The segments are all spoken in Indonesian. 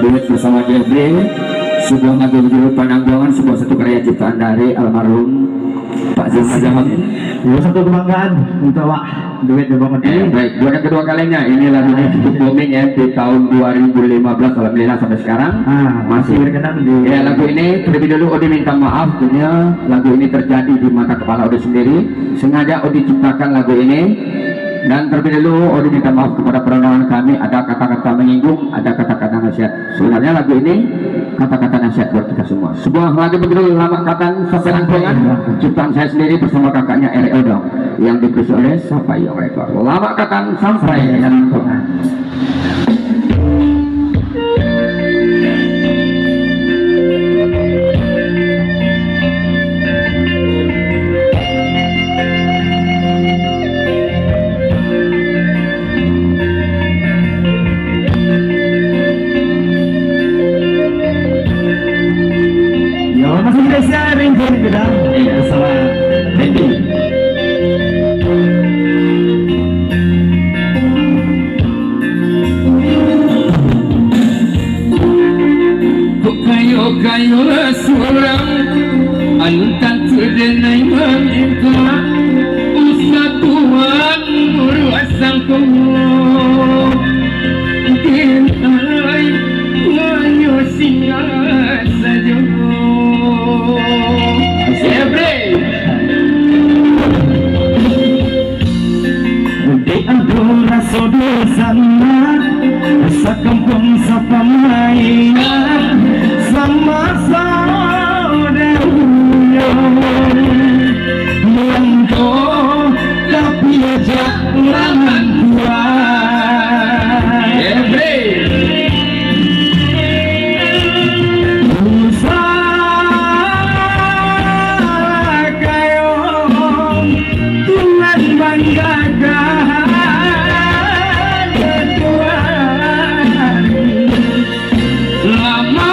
duet bersama JEFRI, sebuah lagu berjudul Penanggungan, sebuah satu karya ciptaan dari almarhum Pak Zahab. Satu kebanggaan untuk Wak duet banget. Baik, buat yang kedua kalinya ini lagunya cukup booming ya di tahun 2015, alhamdulillah sampai sekarang masih berkenan di. Ya, lagu ini terlebih dulu ODY minta maaf, tentunya lagu ini terjadi di mata kepala ODY sendiri. Sengaja ODY ciptakan lagu ini. Dan terlebih dulu ODY minta maaf kepada penonton kami, ada kata-kata menyinggung, ada kata-kata nasihat. Sebenarnya lagu ini kata-kata nasihat buat kita semua. Sebuah lagu berjudul Lamak Katan Sampai Rangkuangan, ciptaan saya sendiri bersama kakaknya RL dong, yang diproduksi oleh SAMPAI Record. Lamak Katan Sampai Rangkuangan. Kayo seorang antan terdenai meminta usaha Tuhan meruasang kau dinai mayo singa saja JEFRI di antara rasa dosana rasa kampung sapa mainan sama saudara mengko tapi jangan buat JEFRI usaha kayo Tuhan banggakan Tuhan lama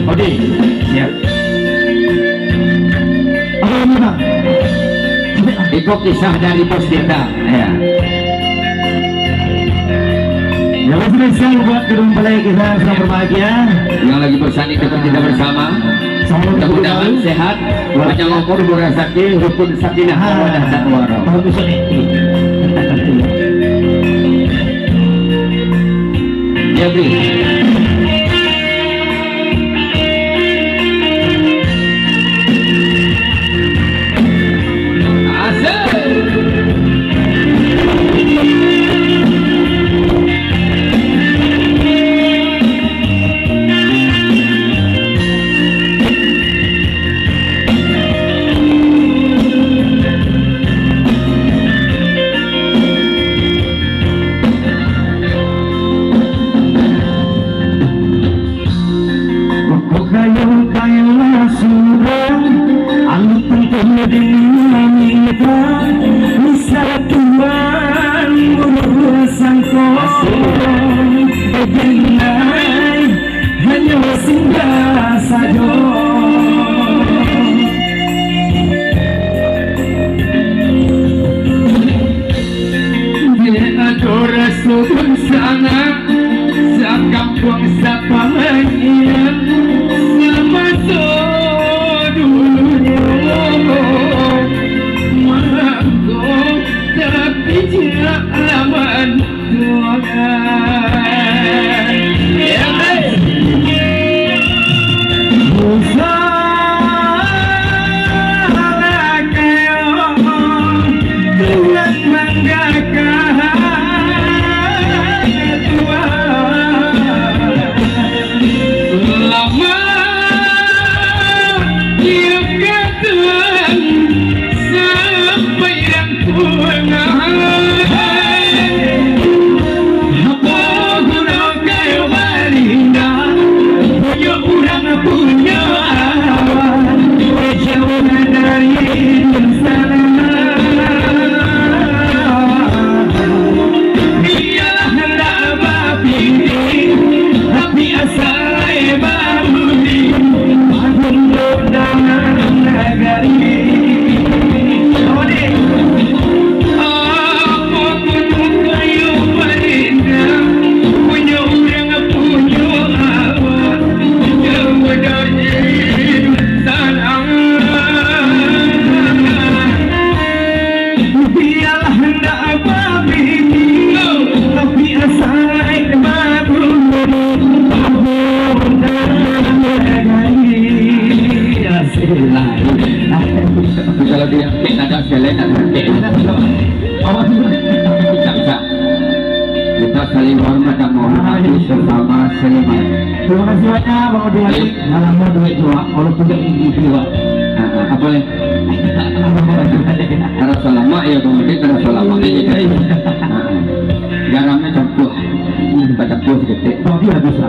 ODY, siap. Itu kisah dari Bos Dirda. Ya. Ya, spesial buat gedung balai kita sedang berbahagia. Yang lagi bersanding dengan kita bersama. Mudah-mudahan sehat, panjang umur, rezeki, rukun sakinah, mawaddah dan warahmah. JEFRI. hanya singgah saja dia adora sukun sana sakampung sapa mengiang sama dulunya mangko tapi tidak laman doa dia ada selain ada Awas dulu. bisa. Kita saling hormat dan menghormati sesama seniman. Terima kasih banyak Bang Odi Malik. Lama duit juga, walaupun tidak tinggi juga. Apa nih? Karena selama ya kemudian karena selama ini garamnya campur, kita campur sedikit. Bang Odi bisa.